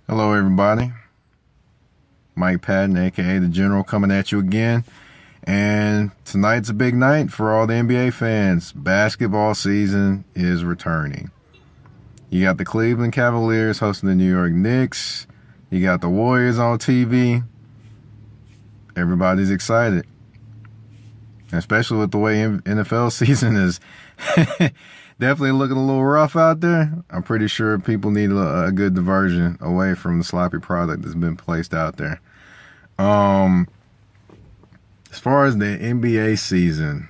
Hello, everybody. Mike Patton, aka the General, coming at you again. And tonight's a big night for all the NBA fans. Basketball season is returning. You got the Cleveland Cavaliers hosting the New York Knicks. You got the Warriors on TV. Everybody's excited, especially with the way NFL season is definitely looking a little rough out there. I'm pretty sure people need a good diversion away from the sloppy product that's been placed out there. As far as the NBA season,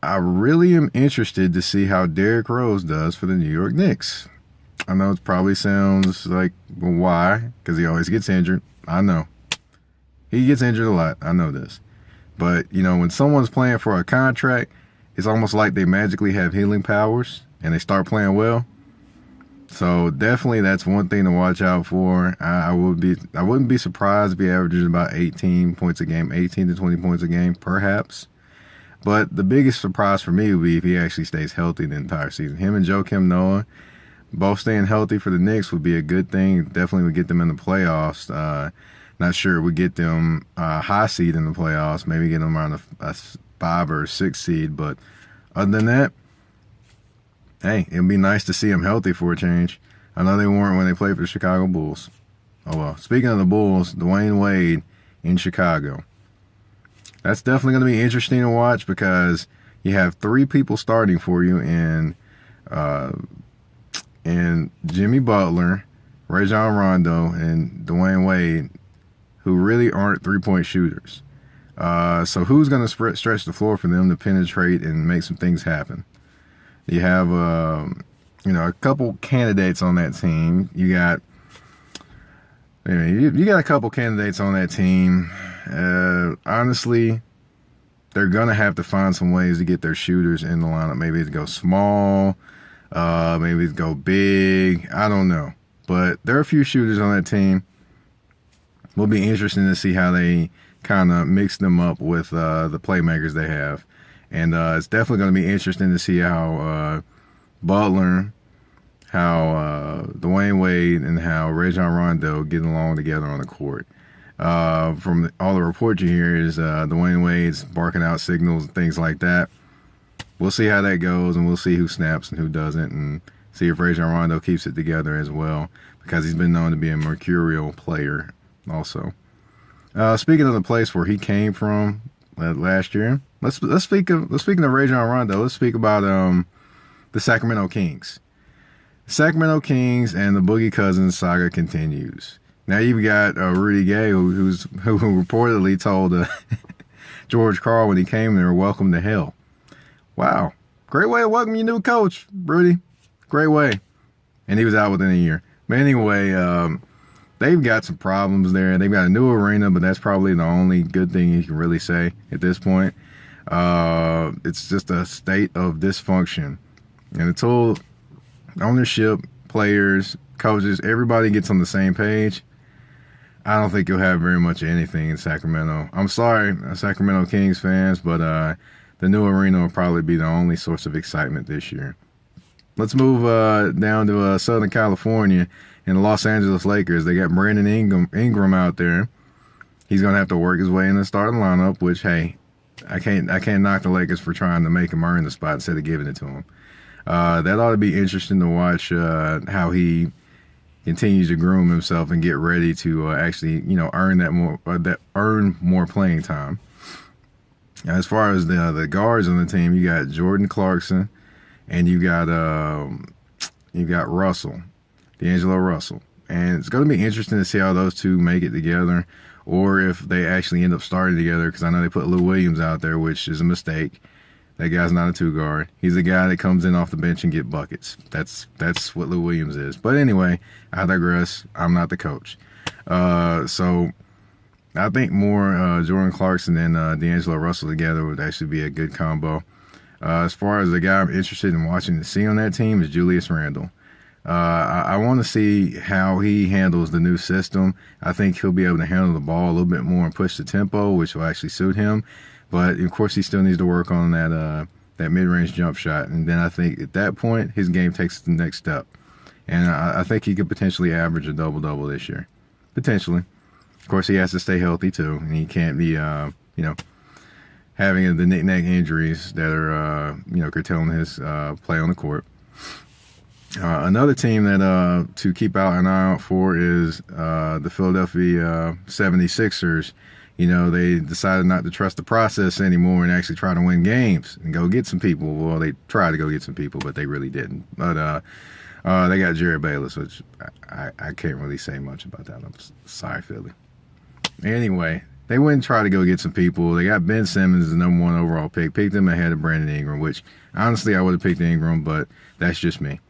I really am interested to see how Derrick Rose does for the New York Knicks. I know it probably sounds like, well, why? Because he always gets injured. I know. He gets injured a lot. I know this. But, when someone's playing for a contract, it's almost like they magically have healing powers and they start playing well. So definitely that's one thing to watch out for. I wouldn't be surprised if he averages about 18 points a game, 18 to 20 points a game, perhaps. But the biggest surprise for me would be if he actually stays healthy the entire season. Him and Joakim Noah both staying healthy for the Knicks would be a good thing. Definitely would get them in the playoffs. Not sure it would get them a high seed in the playoffs. Maybe get them around a 5 or 6 seed. But other than that, hey, it'd be nice to see them healthy for a change. I know they weren't when they played for the Chicago Bulls. Oh, well. Speaking of the Bulls, Dwayne Wade in Chicago. That's definitely going to be interesting to watch because you have 3 people starting for you in Jimmy Butler, Rajon Rondo, and Dwayne Wade, who really aren't three-point shooters. So who's going to stretch the floor for them to penetrate and make some things happen? You have, a couple candidates on that team. You got a couple candidates on that team. Honestly, they're going to have to find some ways to get their shooters in the lineup. Maybe to go small, maybe to go big. I don't know. But there are a few shooters on that team. Will be interesting to see how they kind of mix them up with the playmakers they have. And it's definitely going to be interesting to see how Butler, how Dwayne Wade, and how Rajon Rondo get along together on the court. From all the reports you hear is Dwayne Wade's barking out signals and things like that. We'll see how that goes, and we'll see who snaps and who doesn't, and see if Rajon Rondo keeps it together as well, because he's been known to be a mercurial player also. Speaking of the place where he came from last year, let's speak of Rajon Rondo. Let's speak about the Sacramento Kings. Sacramento Kings and the Boogie Cousins saga continues. Now you've got Rudy Gay, who reportedly told George Karl when he came there, "Welcome to hell." Wow, great way to welcome your new coach, Rudy. Great way. And he was out within a year. But anyway, they've got some problems there. They've got a new arena, but that's probably the only good thing you can really say at this point. It's just a state of dysfunction. And until ownership, players, coaches, everybody gets on the same page, I don't think you'll have very much of anything in Sacramento. I'm sorry, Sacramento Kings fans, but the new arena will probably be the only source of excitement this year. Let's move down to Southern California and the Los Angeles Lakers. They got Brandon Ingram out there. He's going to have to work his way in the starting lineup, which, hey, I can't knock the Lakers for trying to make him earn the spot instead of giving it to him. That ought to be interesting to watch how he continues to groom himself and get ready to actually, earn more playing time. As far as the guards on the team, you got Jordan Clarkson and you got Russell, D'Angelo Russell. And it's going to be interesting to see how those two make it together, or if they actually end up starting together, because I know they put Lou Williams out there, which is a mistake. That guy's not a two guard. He's a guy that comes in off the bench and get buckets. That's what Lou Williams is. But anyway, I digress. I'm not the coach. So I think more Jordan Clarkson and D'Angelo Russell together would actually be a good combo. As far as the guy I'm interested in watching to see on that team is Julius Randle. I want to see how he handles the new system. I think he'll be able to handle the ball a little bit more and push the tempo, which will actually suit him. But, of course, he still needs to work on that mid-range jump shot. And then I think at that point, his game takes the next step. And I think he could potentially average a double-double this year. Potentially. Of course, he has to stay healthy, too. And he can't be, having the knick-knack injuries that are, curtailing his play on the court. Another team that to keep an eye out for is the Philadelphia 76ers. They decided not to trust the process anymore and actually try to win games and go get some people. Well, they tried to go get some people, but they really didn't. But they got Jerry Bayless, which I can't really say much about that. I'm sorry, Philly. Anyway, they went and tried to go get some people. They got Ben Simmons, the number 1 overall pick. Picked him ahead of Brandon Ingram, which honestly I would have picked Ingram, but that's just me.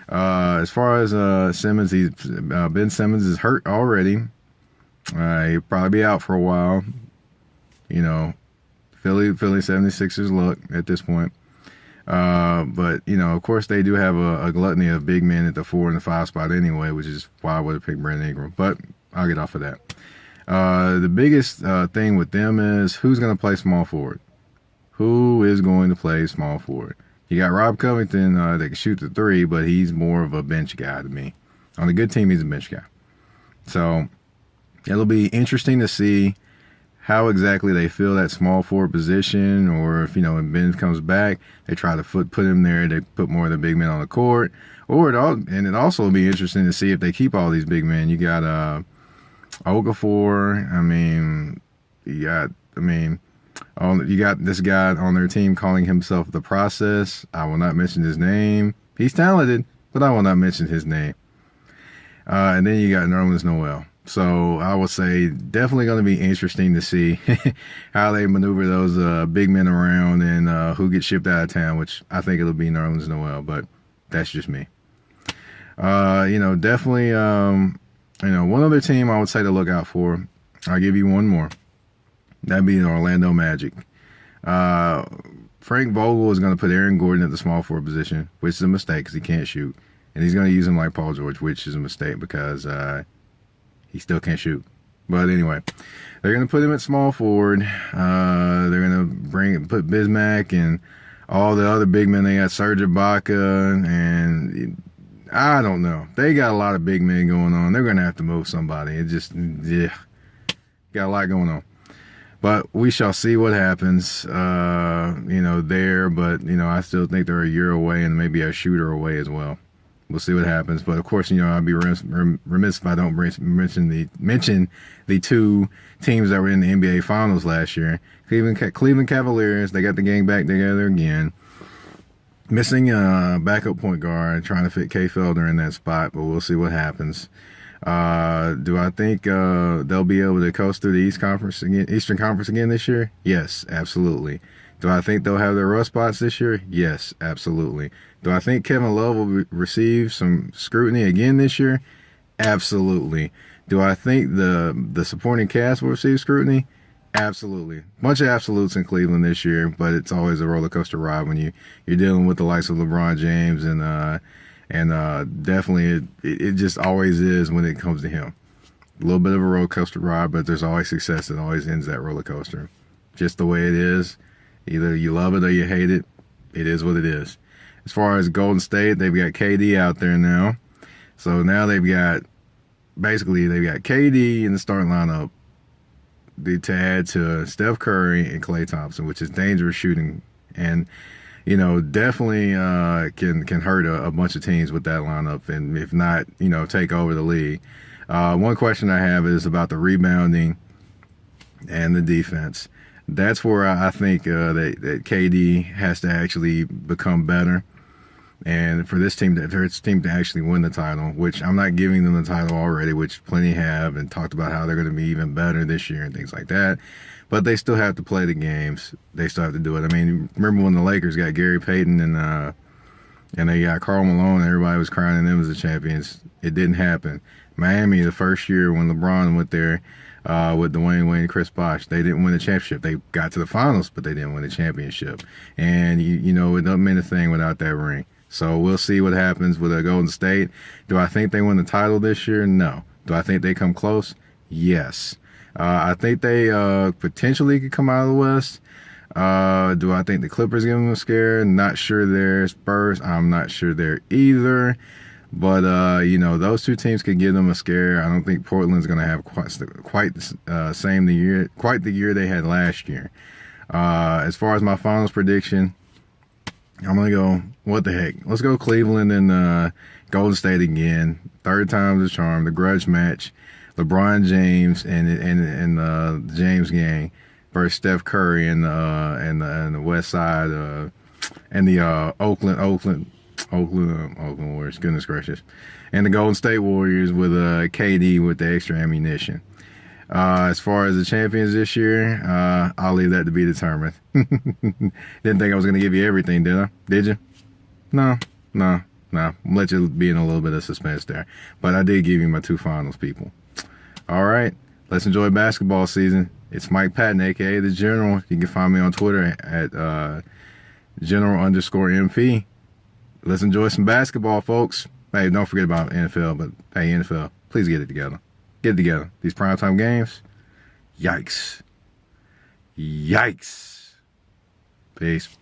As far as Simmons, Ben Simmons is hurt already. He'll probably be out for a while. Philly 76ers look at this point. But of course, they do have a gluttony of big men at the 4 and the 5 spot anyway, which is why I would have picked Brandon Ingram. But I'll get off of that. The biggest thing with them is who's going to play small forward. Who is going to play small forward? You got Rob Covington that can shoot the 3, but he's more of a bench guy to me. On a good team, he's a bench guy. So it'll be interesting to see how exactly they fill that small forward position, or if, when Ben comes back, they try to put him there, they put more of the big men on the court. It'd also be interesting to see if they keep all these big men. You got Okafor. You got this guy on their team calling himself The Process. I will not mention his name. He's talented, but I will not mention his name. And then you got Nerlens Noel. So I would say definitely going to be interesting to see how they maneuver those big men around and who gets shipped out of town, which I think it'll be Nerlens Noel, but that's just me. Definitely, one other team I would say to look out for. I'll give you one more. That'd be the Orlando Magic. Frank Vogel is going to put Aaron Gordon at the small forward position, which is a mistake because he can't shoot. And he's going to use him like Paul George, which is a mistake because he still can't shoot. But anyway, they're going to put him at small forward. They're going to put Bismack and all the other big men. They got Serge Ibaka, and I don't know. They got a lot of big men going on. They're going to have to move somebody. It just, got a lot going on. But we shall see what happens, there. But, I still think they're a year away and maybe a shooter away as well. We'll see what happens. But, of course, I'd be remiss if I don't mention the 2 teams that were in the NBA Finals last year. Cleveland Cavaliers, they got the gang back together again. Missing a backup point guard, trying to fit Kay Felder in that spot, but we'll see what happens. Do I think they'll be able to coast through the Eastern Conference again this year? Yes, absolutely. Do I think they'll have their rough spots this year? Yes, absolutely. Do I think Kevin Love will receive some scrutiny again this year? Absolutely. Do I think the supporting cast will receive scrutiny? Absolutely. Bunch of absolutes in Cleveland this year, but it's always a roller coaster ride when you're dealing with the likes of LeBron James and definitely it just always is when it comes to him. A little bit of a roller coaster ride, but there's always success that always ends that roller coaster. Just the way it is. Either you love it or you hate it. It is what it is. As far as Golden State, they've got KD out there now. So now they've got KD in the starting lineup to add to Steph Curry and Klay Thompson, which is dangerous shooting. And, definitely can hurt a bunch of teams with that lineup. And if not, take over the league. One question I have is about the rebounding and the defense. That's where I think that KD has to actually become better. And for this team to actually win the title, which I'm not giving them the title already, which plenty have, and talked about how they're going to be even better this year and things like that. But they still have to play the games. They still have to do it. I mean, remember when the Lakers got Gary Payton and they got Karl Malone, everybody was crying them as the champions. It didn't happen. Miami, the first year when LeBron went there with Dwayne Wade and Chris Bosh, they didn't win the championship. They got to the finals, but they didn't win the championship. And, it doesn't mean a thing without that ring. So we'll see what happens with Golden State. Do I think they win the title this year? No. Do I think they come close? Yes. I think they potentially could come out of the West. Do I think the Clippers give them a scare? Not sure they're Spurs. I'm not sure they're either. But those two teams could give them a scare. I don't think Portland's going to have quite the year they had last year. As far as my finals prediction, I'm going to go, what the heck? Let's go Cleveland and Golden State again. Third time's the charm. The grudge match. LeBron James and the James gang versus Steph Curry and the West Side and the Oakland Warriors. Goodness gracious, and the Golden State Warriors with KD with the extra ammunition. As far as the champions this year, I'll leave that to be determined. Didn't think I was going to give you everything, did I? Did you? No. Let you be in a little bit of suspense there. But I did give you my two finals, people. All right. Let's enjoy basketball season. It's Mike Patton, a.k.a. The General. You can find me on Twitter at General_MP. Let's enjoy some basketball, folks. Hey, don't forget about NFL, but hey, NFL, please get it together. Get it together. These primetime games, yikes. Peace.